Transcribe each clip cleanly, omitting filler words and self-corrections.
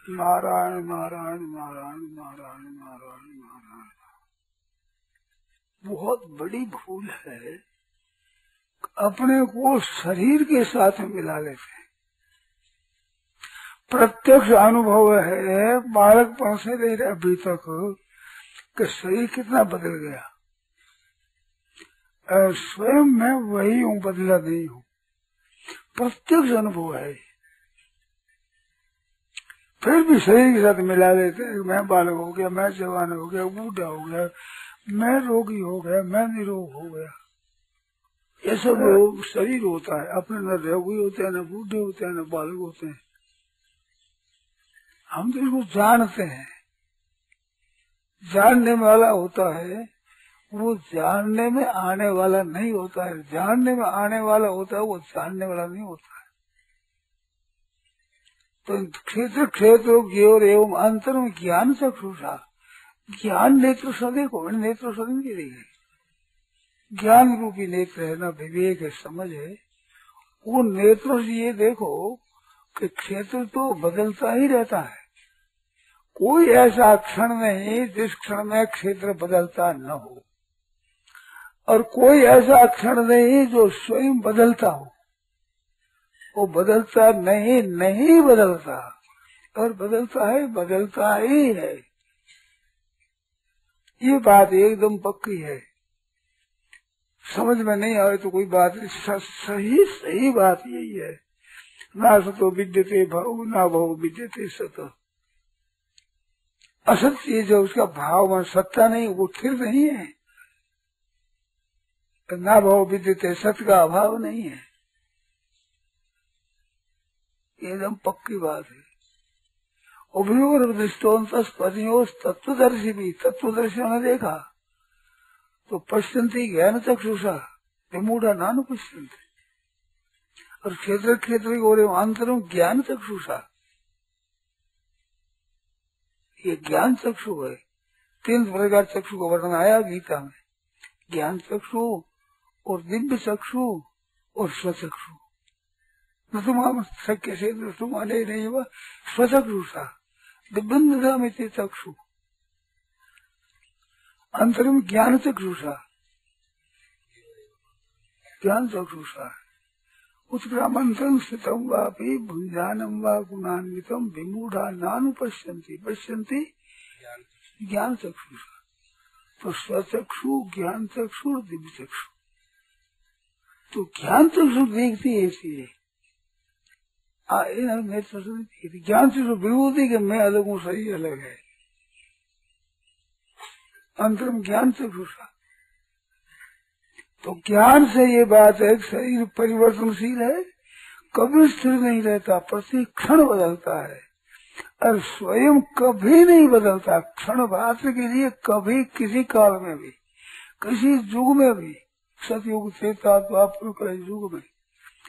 नारायण नारायण नारायण नारायण नारायण नारायण। बहुत बड़ी भूल है, अपने को शरीर के साथ मिला लेते हैं। प्रत्यक्ष अनुभव है बालकपन से लेकर अभी तक कि शरीर कितना बदल गया, स्वयं मैं वही हूँ, बदला नहीं हूँ। प्रत्यक्ष अनुभव है। फिर भी शरीर के साथ मिला लेते हैं। मैं बालक हो गया, मैं जवान हो गया, बूढ़ा हो गया, मैं रोगी हो गया, मैं निरोग हो गया। ये सब शरीर होता है। अपने न रोगी होते हैं, न बूढ़े होते हैं, न बालक होते हैं। हम तो इसको जानते हैं। जानने वाला होता है, वो जानने में आने वाला नहीं होता है। जानने में आने वाला होता है, वो जानने वाला नहीं होता है। तो क्षेत्र क्षेत्रों की ओर एवं अंतर में ज्ञान चक्षुषा, ज्ञान नेत्र से देखो, नेत्र से नहीं देखे। ज्ञान रूपी नेत्र है ना, विवेक है, समझ है। वो नेत्रों से ये देखो कि क्षेत्र तो बदलता ही रहता है। कोई ऐसा क्षण नहीं जिस क्षण में क्षेत्र बदलता न हो, और कोई ऐसा क्षण नहीं जो स्वयं बदलता हो। वो बदलता नहीं, नहीं बदलता, और बदलता है, बदलता ही है। ये बात एकदम पक्की है। समझ में नहीं आए तो कोई बात नहीं। सही सही बात यही है। ना सतो विद्यते भाव, ना भाव विद्यते सत। असत चीज है, उसका भाव में सत्ता नहीं, वो स्थिर नहीं है। ना भाव विद्यते, सत का अभाव नहीं है। एकदम पक्की बात है। उभयोर दृष्टोन्तस्पदियों तत्वदर्शी भी, तत्वदर्शियों ने देखा तो पश्यन्ति ज्ञान चक्षुषा विमूढ़ा नानु पश्यन्ति। और क्षेत्र क्षेत्र की ओर अंतरम ज्ञान चक्षुषा, ये ज्ञान चक्षु है। 3 प्रकार चक्षु का वर्णन आया गीता में। ज्ञान चक्षु और दिव्य चक्षु और स्वचक्षु। न तुम शक्य से तुम अले नहीं हुआ स्वचक्षुषा दिव्य चक्षु। अंतर में ज्ञान चक्षुषा, ज्ञान चक्षुषा। उत्क्रामंतम स्थितम वापि भुंजानम वा गुणान्वितम विमूढ़ा नानु पश्यन्ति, पश्यन्ति ज्ञान चक्षुषा। तो स्वचक्षु, ज्ञान चक्षु, दिव्य चक्षु। तो ज्ञान चक्षु देखती है इसलिए ज्ञान चक्षु विभूति के मैं अलग हूँ, सही अलग है। अंतरम ज्ञान चक्षुषा। तो ज्ञान से ये बात है, शरीर परिवर्तनशील है, कभी स्थिर नहीं रहता, प्रति क्षण बदलता है। और स्वयं कभी नहीं बदलता, क्षण मात्र के लिए कभी, किसी काल में भी, किसी युग में भी, सतयुग त्रेता द्वापर युग में,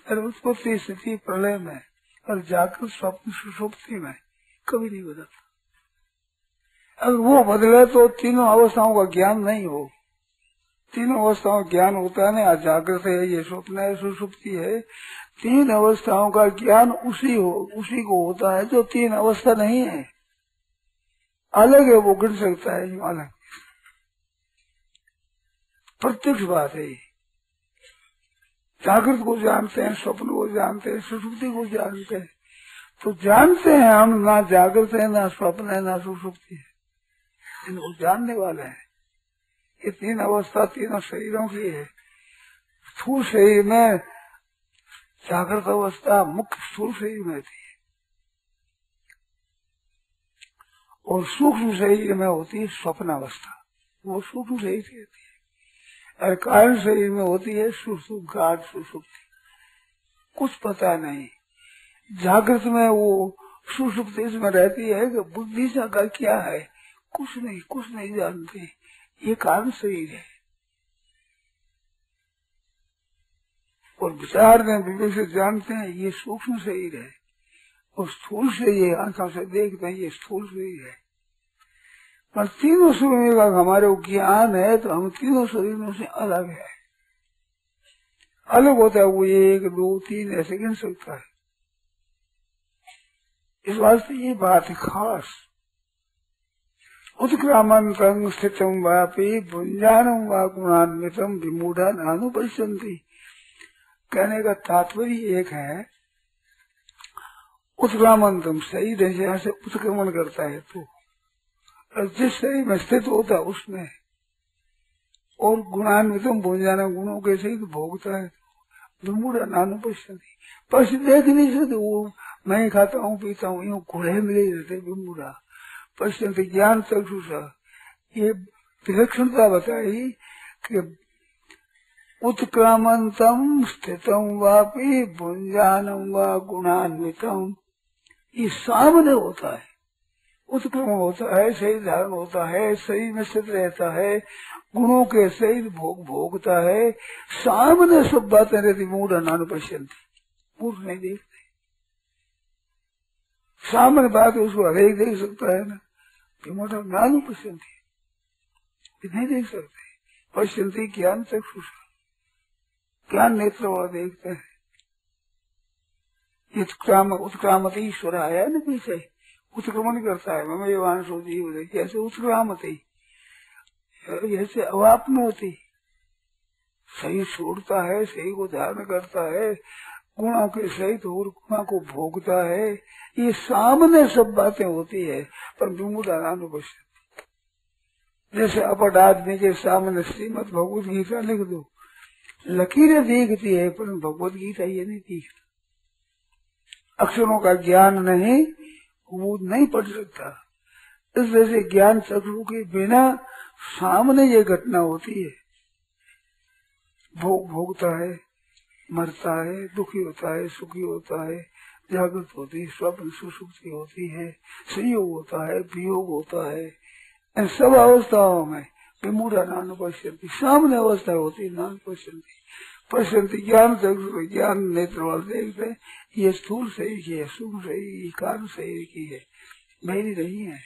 और उत्पत्ति स्थिति प्रलय में, और जागृत स्वप्न सुषुप्ति में कभी नहीं बदलता। अगर वो बदले तो तीनों अवस्थाओं का ज्ञान नहीं हो। तीनों अवस्थाओं का ज्ञान होता है ना, जागृत है, ये स्वप्न है, सुषुप्ति है। 3 अवस्थाओं का ज्ञान उसी को होता है जो 3 अवस्था नहीं है। अलग है, वो गिर सकता है, अलग प्रत्यक्ष बात है। जागृत को जानते हैं, स्वप्न को जानते हैं, सुषुप्ति को जानते हैं। तो जानते हैं हम, ना जागृत है, ना स्वप्न है, ना सुषुप्ति है, इनको जानने वाले हैं। ये 3 अवस्था तीनों शरीरों की है। स्थूल शरीर में जागृत अवस्था मुख्य स्थूल शरीर में होती है, और सूक्ष्म शरीर में होती है स्वप्न अवस्था, वो सूक्ष्म शरीर की होती है। और कारण शरीर में होती है गाढ़ सुषुप्ति, कुछ पता नहीं। जागृत में वो सुषुप्ति इसमें रहती है कि बुद्धि से का क्या है, कुछ नहीं जानते। ये कारण शरीर है। और विचार में विवेक से जानते हैं ये सूक्ष्म शरीर है, और स्थूल से ये आंखों से देखते हैं ये स्थूल शरीर है। पर तीनों शरीरों का हमारे ज्ञान है, तो हम तीनों शरीरों से अलग है। अलग होता है वो 1, 2, 3 ऐसे गिन सकता है। इस वास्ते ये बात है खास। उत्क्रामंतं स्थितं वापि भुंजानं वा गुणान्वितं विमूढ़ा नानुपश्यन्ति। कहने का तात्पर्य एक है, उत्क्रामंतम सही दिशा से उत्क्रमण करता है तो जिस शरीर में स्थित होता उसमें, और गुणान्वितम भुंजाना गुणों के सहित भोगता है विमूढ़ा नानुपश्यन्ति। पश देख नहीं सकते, वो मैं खाता हूँ पीता हूँ यूँ घोड़े मिले रहते विमूढ़ा पश्यन्ति ज्ञान चक्षुषा। ये विलक्षणता बताई कि उत्क्रामंतम स्थितम वापि भुंजानम वा गुणान्वितम, ये सामने होता है, उत्क्रमण होता है, शरीर धारण होता है, शरीर में स्थित रहता है, गुणों के सहित भोगता है, सामने सब बातें रहती मूढ़ नानुपश्यन्ति, मूर्ख नहीं देखते। सामने बात उसको हरेक देख सकता है ना, मूढ़ नानुपश्यन्ति नहीं देख सकते। पश्यन्ति ज्ञान चक्षुषा, ज्ञान नेत्र वाला देखते हैं। उत्क्रामती ईश्वर आया न पीछे, उत्क्रमण करता है, ममे वांशो जीव जैसे उत्क्रामती, जैसे अवाप्नोति, सही छोड़ता है, सही को धारण करता है, गुणों के सहित और गुणों को भोगता है। ये सामने सब बातें होती है पर विमूढ़ा नानुपश्यन्ति। जैसे अपट आदमी के सामने श्रीमद् भगवद गीता लिख दो, लकीरें दिखती है पर भगवद गीता ये नहीं दिखती। अक्षरों का ज्ञान नहीं, वो नहीं पढ़ सकता। इस वजह से ज्ञान चक्षु के बिना सामने ये घटना होती है, भोगता है, मरता है, दुखी होता है, सुखी होता है, जागृत होती है, स्वप्न सुषुप्ति होती है, संयोग होता है, वियोग होता है। इन सब अवस्थाओं में विमूढ़ा नानुपश्यन्ति, सामने अवस्था होती है नानुपश्यन्ति। पश्यन्ति ज्ञान चक्षु, ज्ञान नेत्र वाले देखते हैं ये स्थूल शरीर की है, सूक्ष्म शरीर, कारण शरीर की है, मेरी नहीं है।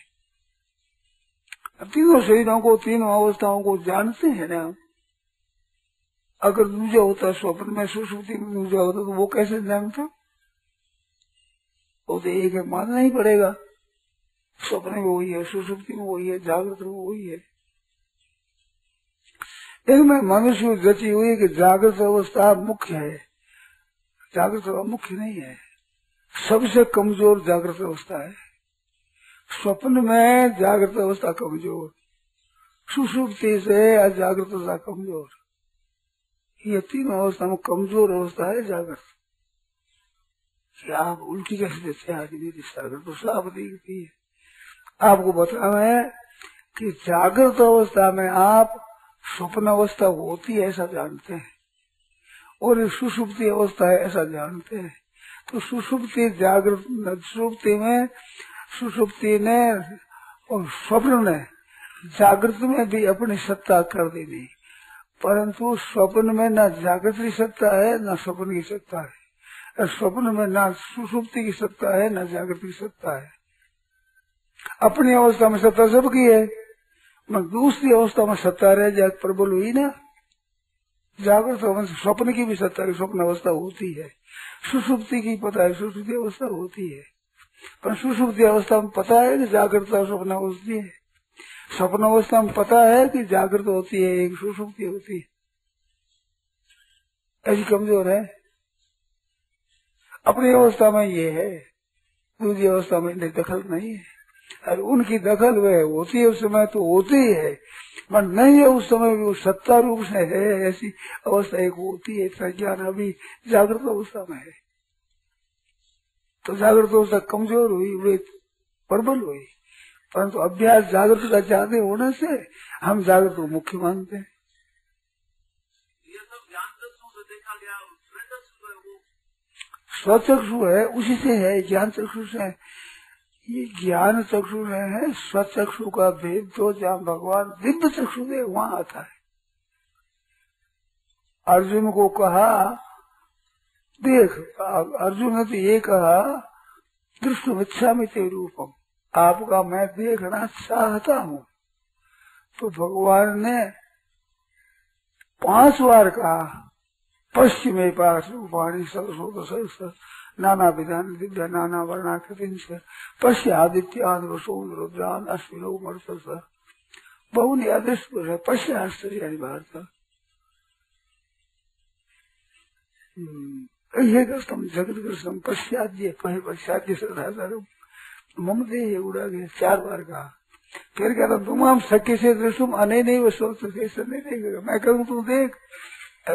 अब तीनों शरीरों को, तीनों अवस्थाओं को जानते हैं ना। अगर दूजा होता स्वप्न में, सुषुप्ति में दूजा होता तो वो कैसे जानता? वो तो एक मानना ही पड़ेगा, स्वप्न में वही है, सुषुप्ति में वही है, जागृत में वही है। इनमें मनुष्य गति हुई कि जागृत अवस्था मुख्य है, जागृत अवस्था मुख्य नहीं है, सबसे कमजोर जागृत अवस्था है। स्वप्न में जागृत अवस्था कमजोर, सुषुप्ति से अजागृत अवस्था कमजोर, ये तीनों अवस्था में कमजोर अवस्था है जागृत। क्या आप उल्टी कैसे देते हैं? आदमी जागृत तो साफ दिखती है। आपको बताना है कि जागृत अवस्था में आप स्वप्न अवस्था होती है ऐसा जानते हैं, और सुषुप्ति अवस्था है ऐसा जानते हैं। तो सुषुप्ति जागृत, सुषुप्ति में, सुषुप्ति ने और स्वप्न ने जागृत में भी अपनी सत्ता कर दी नहीं, परंतु स्वप्न में न जागृत की सत्ता है न स्वप्न की सत्ता है। स्वप्न में न सुषुप्ति की सत्ता है न जागृत की सत्ता है। अपनी अवस्था में सत्ता सबकी है, मगर दूसरी अवस्था में सत्ता रह जाए प्रबल हुई ना। जागृत अवस्था स्वप्न की भी सत्ता है, स्वप्न अवस्था होती है, सुषुप्ति की पता है, सुषुप्ति अवस्था होती है, पर सुषुप्ति अवस्था में पता है कि जागृत और स्वप्न होती है, स्वप्न अवस्था में पता है कि जागृत होती है, एक सुषुप्ति होती है। ऐसी कमजोर है। अपनी अवस्था में ये है, दूसरी अवस्था में दखल नहीं है। और उनकी दखल वह होती है उस समय तो होती है, पर नहीं है उस समय वो सत्ता रूप से है। ऐसी अवस्था एक होती है, इतना ज्ञान अभी जागृत अवस्था में है। तो जागृत अवस्था कमजोर हुई, वे प्रबल हुई, परंतु अभ्यास जागृत का ज्यादा होने से हम जागृत को मुख्य मानते हैं। ये सब ज्ञान चक्षु से देखा गया, स्वचक्षु है, उसी से है, ज्ञान चक्षु से। ये ज्ञान चक्षु है, स्वचक्षु का भेद तो जहाँ भगवान दिव्य चक्षु दे वहाँ आता है। अर्जुन को कहा देख, अर्जुन ने तो ये कहा दृष्टुम इच्छामि ते रूपम, आपका मैं देखना चाहता हूँ। तो भगवान ने 5 बार कहा पश्चिमे पास रूपाणी सरस्वत नाना विधान दिव्य नाना वर्णाकृतिं च पश्यादित्यान् वसून् रुद्रान् अश्विनौ मरुतः बहुनि अदृष्ट पश्य आश्चर्याणि भारत कृष्णम जगत कृष्णम पश्चाद्य पश्चाद्य श्रद्धाचार्य मम देह उड़ा गया 4 बार कहा। फिर कहता तुम हम सख्य से दृष्टुम अने नहीं वो सोच नहीं मैं कहूँ तू देख,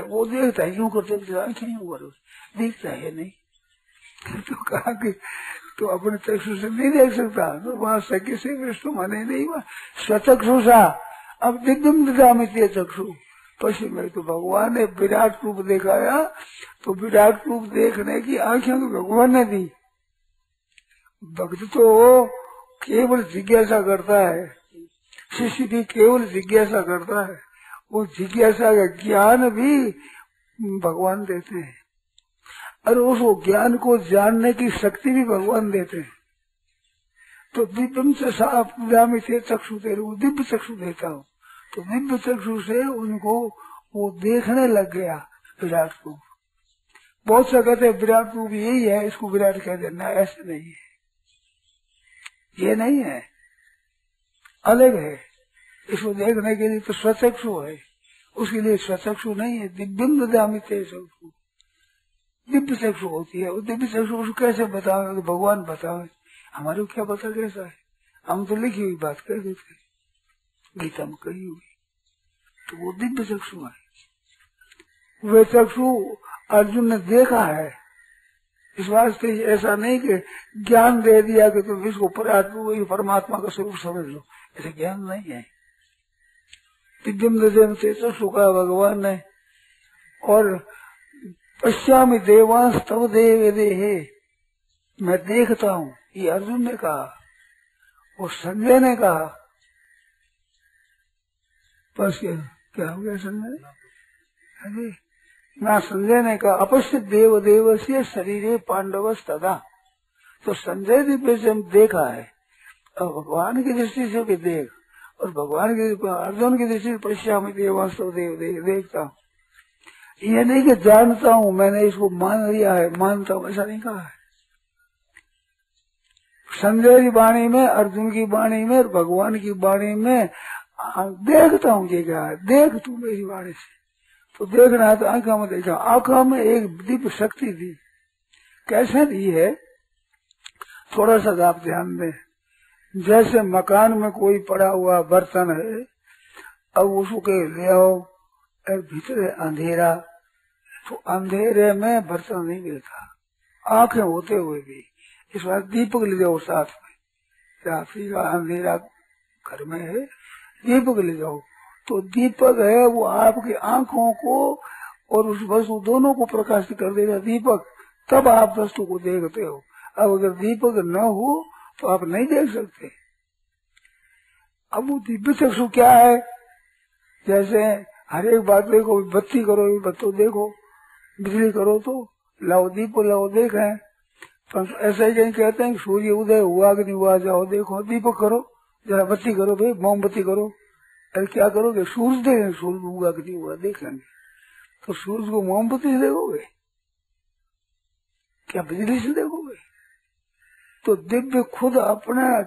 वो देखता है यूं करते आंखें यूं करो दिखता है नहीं। तो कहा कि तो अपने चक्षु से नहीं देख सकता, तो वहाँ सख्य से दृष्टुम अने नहीं हुआ स्वचक्षुषा अब दिग्गम दिदामित चक्षु पश्चिम में। तो भगवान ने विराट रूप दिखाया, तो विराट रूप देखने की आंखें तो भगवान ने दी। भक्त तो केवल जिज्ञासा करता है, शिष्य भी केवल जिज्ञासा करता है, वो जिज्ञासा का ज्ञान भी भगवान देते हैं और उस ज्ञान को जानने की शक्ति भी भगवान देते हैं। तो दिव्यम से सामी से चक्षु दे रहा हूँ, दिव्य चक्षु देता हूँ। तो दिव्य चक्षु से उनको वो देखने लग गया विराट रूप। बहुत सा कहते हैं विराट रूप यही है, इसको विराट कह देना, ऐसे नहीं है, ये नहीं है, अलग है। इसको देखने के लिए तो स्वचक्षु है, उसके लिए स्वचक्षु नहीं है। दिव्यम ददामि ते चक्षु, दिव्य चक्षु होती है। वो दिव्य चक्षु उसको कैसे बताओ, भगवान बताओ, हमारे को क्या पता कैसा है, हम तो लिखी हुई बात कह देते, गीता में कही हुई। तो वो दिव्य चक्षु है। वे चक्षु अर्जुन ने देखा है, इस वास्ते ऐसा नहीं कि ज्ञान दे दिया कि तुम इसको परमात्मा का स्वरूप समझ लो, ऐसा ज्ञान नहीं है। दिव्यम ददम से चक्षु का भगवान ने। और पश्यामि देवांश तव देव देहे, मैं देखता हूँ, ये अर्जुन ने कहा। और संजय ने कहा, बस क्या हो गया संजय, अरे ना संजय ने कहा अपश्य देव देव से शरीरे पांडवस तदा। तो संजय दिव्य से हम देखा है, और भगवान की दृष्टि से भी देख, और भगवान की अर्जुन की दृष्टि से पश्यामि देवांश तव देव देखता हूँ। ये नहीं कि जानता हूँ, मैंने इसको मान लिया है, मानता हूँ, ऐसा नहीं कहा है। संजय की वाणी में, अर्जुन की वाणी में और भगवान की वाणी में देखता हूँ ये क्या है, देख तू मेरी वाणी से। तो देखना है तो आंखों में देखा, आंखों में एक दिव्य शक्ति दी। कैसे दी है, थोड़ा सा आप ध्यान दें। जैसे मकान में कोई पड़ा हुआ बर्तन है, अब उसको ले आओ, भीतर अंधेरा, तो अंधेरे में बर्तन नहीं मिलता, आंखें होते हुए भी। इस बार दीपक ले जाओ साथ में, रात्रि का अंधेरा घर में है, दीपक ले जाओ, तो दीपक है वो आपकी आंखों को और उस वस्तु दोनों को प्रकाशित कर देगा दीपक, तब आप वस्तु को देखते हो। अब अगर दीपक न हो तो आप नहीं देख सकते। अब वो दिव्य चक्षु क्या है, जैसे हर एक बात देखो, बत्ती करो बत्तो देखो, बिजली करो तो लाओ दीप लाओ देखें। पर ऐसा ही कहीं कहते हैं सूर्य उदय हुआ कि नहीं हुआ, जाओ देखो, दीपक करो, जरा बत्ती करो भाई, मोमबत्ती करो। अरे क्या करोगे, सूरज देखेंगे, सूरज हुआ कि नहीं हुआ देखेंगे, तो सूरज को मोमबत्ती से देखोगे क्या, बिजली से देखोगे? तो दिव्य खुद अपने,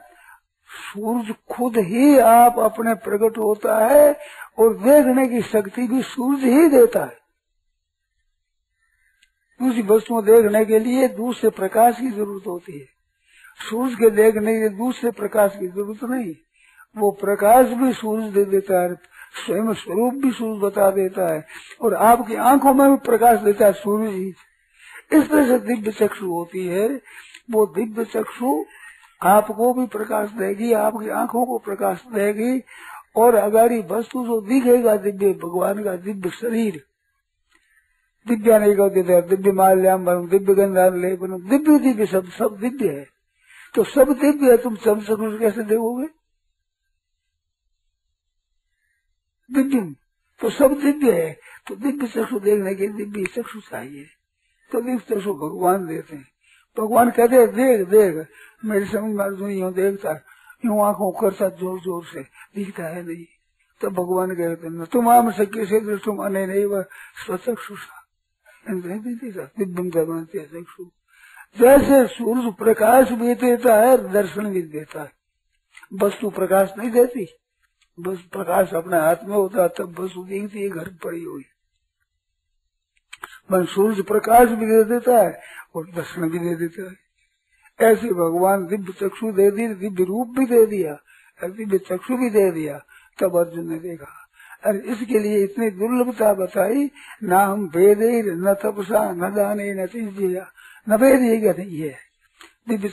सूरज खुद ही आप अपने प्रकट होता है, और देखने की शक्ति भी सूरज ही देता है। दूसरी वस्तुओं देखने के लिए दूसरे प्रकाश की जरूरत होती है, सूरज के देखने के लिए दूसरे प्रकाश की जरूरत नहीं। वो प्रकाश भी सूरज दे देता है, स्वयं स्वरूप भी सूरज बता देता है, और आपकी आंखों में भी प्रकाश देता है सूरज ही। इस तरह से दिव्य चक्षु होती है। वो दिव्य चक्षु आपको भी प्रकाश देगी, आपकी आंखों को प्रकाश देगी, और अगाड़ी वस्तु जो दिखेगा दिव्य, भगवान का दिव्य शरीर, दिव्या नहीं कहते थे, दिव्य माल्याम दिव्य गंधालेपन, दिव्य दिव्य सब दिव्य है। तो सब दिव्य है, तुम सब चक्षु कैसे देखोगे, दिव्य तो सब दिव्य है। तो दिव्य चक्षु देखने के दिव्य चक्षु चाहिए, तो दिव्य चक्षु भगवान देते हैं। भगवान कहते हैं देख देख, मेरे समझ में अर्जुन यूं देखता, यूं आंखों करता जोर जोर से, दिखता है नहीं। तो भगवान कहते हैं तुम आम सख्य से दृष्टुम अने नहीं वह स्वचक्षु दिव्यम चक्षु। जैसे सूरज प्रकाश भी देता है, दर्शन भी देता है। वस्तु प्रकाश नहीं देती, बस प्रकाश अपने हाथ में होता तब वस्तु दिखती है घर पड़ी हुई। मन सूरज प्रकाश भी दे देता है और दर्शन भी दे देता है। ऐसे भगवान दिव्य चक्षु दे दी, दिव्य रूप भी दे दिया, दिव्य चक्षु भी दे दिया। तब अर्जुन ने देखा। और इसके लिए इतनी दुर्लभता बताई, ना हम वेद न तपसा न दाने न तीजिया, न वेद नहीं है दिव्य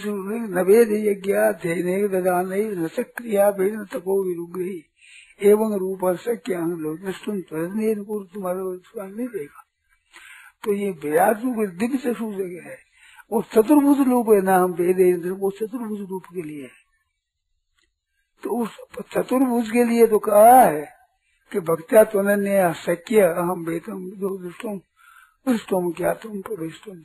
न वेद यज्ञ दान न क्रिया वेद न तपो विरुग्रही एवं रूप शक्य तुम्हारा नहीं देगा। तो ये विराट रूप दिव्य चक्षु जगह है, वो चतुर्भुज रूप है, ना हम वेद वो चतुर्भुज रूप के लिए है। तो उस चतुर्भुज के लिए तो कहा है कि भक्त्या तो अन्य शक्य अहम वेदम जो दृष्टुम दृष्टुम ज्ञातुम प्रविष्टुम।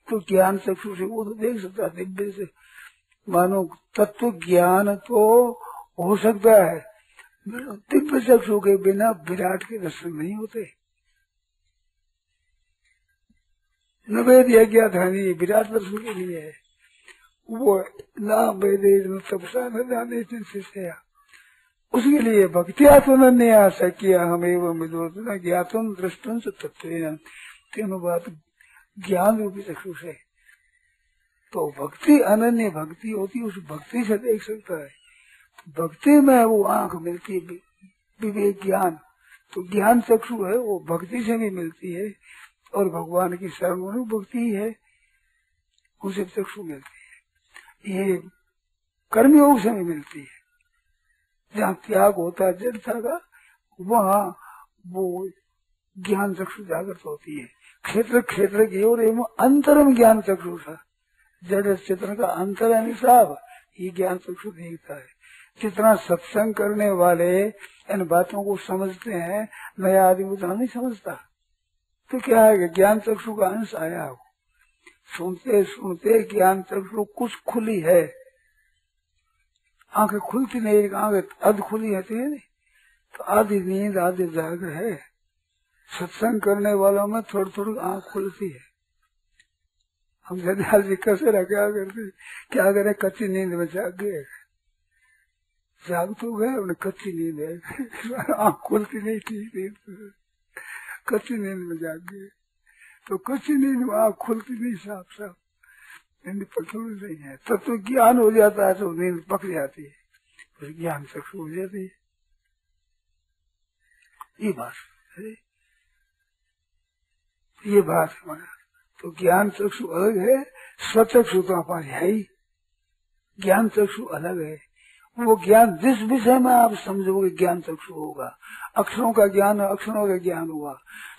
तो ज्ञान चक्षु से वो तो देख सकता है दिव्य से। मानो तत्व ज्ञान तो हो सकता है, दिव्य चक्षु के बिना विराट के दर्शन नहीं होते। न वेद यज्ञ धानी विराट दर्शन के लिए है वो, ना वेद तपसा न जाने शिष्या, उसके लिए भक्तिया तो न आ सकिया हमें विदुर ज्ञातुम दृष्टुम तत्व तीनों बात ज्ञान रूपी चक्षु से। तो भक्ति अनन्य भक्ति होती, उस भक्ति से देख सकता है। भक्ति में वो आंख मिलती है, विवेक ज्ञान, तो ज्ञान चक्षु है वो भक्ति से भी मिलती है। और भगवान की सर्वनु भक्ति है, उसे चक्षु मिलती है। ये कर्मयोग से भी मिलती है, जहाँ त्याग होता है जड़ता का, वहाँ वो ज्ञान चक्षु जागृत होती है। क्षेत्र क्षेत्र की ओर एवं अंतरम ज्ञान चक्षु था, जड़ चित्र का अंतर है निसाब, ये ज्ञान चक्षु देखता है। जितना सत्संग करने वाले इन बातों को समझते हैं, नया आदमी उतना नहीं समझता। तो क्या है कि ज्ञान चक्षु का अंश आया हो, सुनते सुनते ज्ञान चक्षु कुछ खुली है, आंखें खुलती नहीं, आंखें अध खुली होती है, तो आधी नींद आधी जागर है। सत्संग करने वालों में थोड़ी थोड़ी आंख खुलती है। हम जदयाल जी कैसे रह क्या करते, क्या करें, कच्ची नींद में जाग गए, जाग तो गए, उन्हें कच्ची नींद है, आंख खुलती नहीं, ठीक नींद, कच्ची नींद में जाग गए। तो कच्ची नींद में आंख खुलती नहीं, साफ साफ नींद पकड़ी नहीं है। तब तो ज्ञान हो जाता है, तो नींद पक जाती है, फिर ज्ञान चक्षु हो जाती है। ये बात है, ये बात हमारा। तो ज्ञान चक्षु अलग है, स्वचक्षु तो हमारे है ही, ज्ञान चक्षु अलग है। वो ज्ञान जिस विषय में आप समझोगे ज्ञान चक्षु होगा। अक्षरों का ज्ञान अक्षरों का ज्ञान हुआ,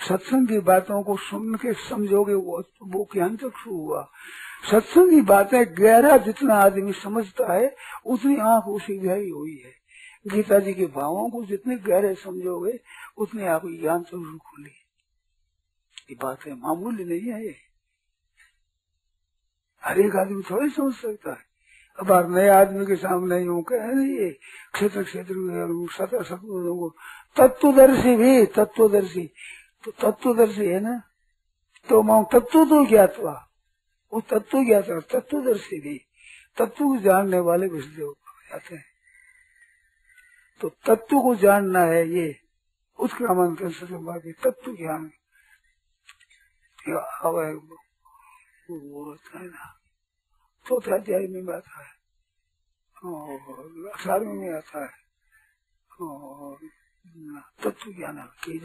सत्संग की बातों को सुन के समझोगे वो ज्ञान चक्षु हुआ। सत्संग की बातें गहरा जितना आदमी समझता है, उतनी आंख उसी गहरी हुई है। गीता जी के भावों को जितने गहरे समझोगे, उतने आप ज्ञान चक्षु खुली। ये बात है, मामूली नहीं है ये, हर एक आदमी थोड़ी समझ सकता है। अब नए आदमी के सामने यूँ कहे नहीं, ये क्षेत्र क्षेत्र सतगुणों को तत्वदर्शी भी, तत्वदर्शी तो तत्वदर्शी है ना, तो मां तत्व तो ज्ञातवा, वो तत्व ज्ञाता, तत्वदर्शी भी, तत्व को जानने वाले विषय जाते हैं। तो तत्व को जानना है, ये उत्क्रामंत्र से तत्व ज्ञान वो होता है ना, चौथा अध्याय में आता है और 18वें में आता है। और तत्व ज्ञान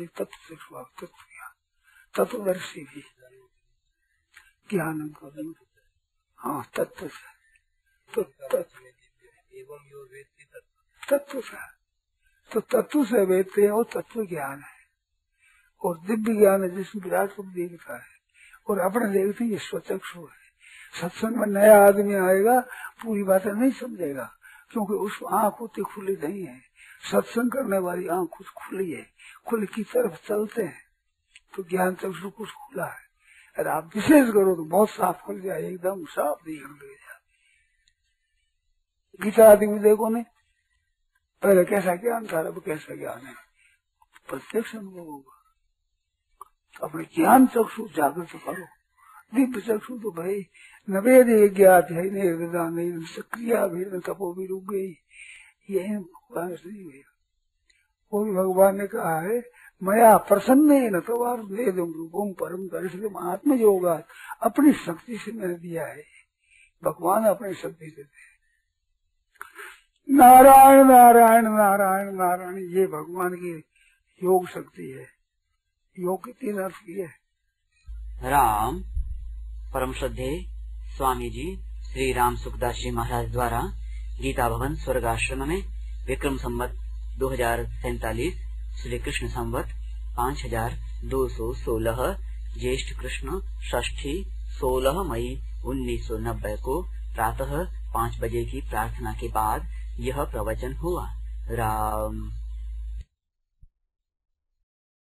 तत्व से तत्व ज्ञान, तत्वदर्शी भी ज्ञान को, हाँ तत्व से, तो तत्व से, तो तत्व से वेदते हैं, वो तत्व ज्ञान है। और दिव्य ज्ञान है जिसमें विराट को देखता है और अपने देखते ये स्वचक्षु है। सत्संग में नया आदमी आएगा, पूरी बातें नहीं समझेगा, क्योंकि उस आंख उतनी खुली नहीं है। सत्संग करने वाली आंख कुछ खुली है, खुल की तरफ चलते हैं, तो ज्ञान चक्षु कुछ खुला है। अगर आप विशेष करो तो बहुत साफ खुल जाए, एकदम साफ दिखने लग जाए। गीता आदि में देखो नहीं, पहले कैसा ज्ञान था, अब कैसा ज्ञान है, प्रत्यक्ष अनुभव होगा। अपने ज्ञान चक्षु जागृत करो, दिव्य चक्षु तो भाई नवेद ज्ञात है, नहीं सक्रिया भी तपो भी रुक गई, यही भगवान से नहीं हुई। वो भी भगवान ने कहा है मया प्रसन्न न तो वेदम रूपम परम दर्शन आत्मयोगा, अपनी शक्ति से मैंने दिया है। भगवान अपनी शक्ति से दे। नारायण नारायण नारायण नारायण, ये भगवान की योग शक्ति है। योग के 3 अर्थ की है। राम परम श्रद्धे स्वामी जी श्री राम सुखदास जी महाराज द्वारा गीता भवन स्वर्गाश्रम में विक्रम संवत 2047 श्री कृष्ण संवत 5216 ज्येष्ठ कृष्ण षष्ठी 16 मई 1990 को प्रातः 5 बजे की प्रार्थना के बाद यह प्रवचन हुआ। राम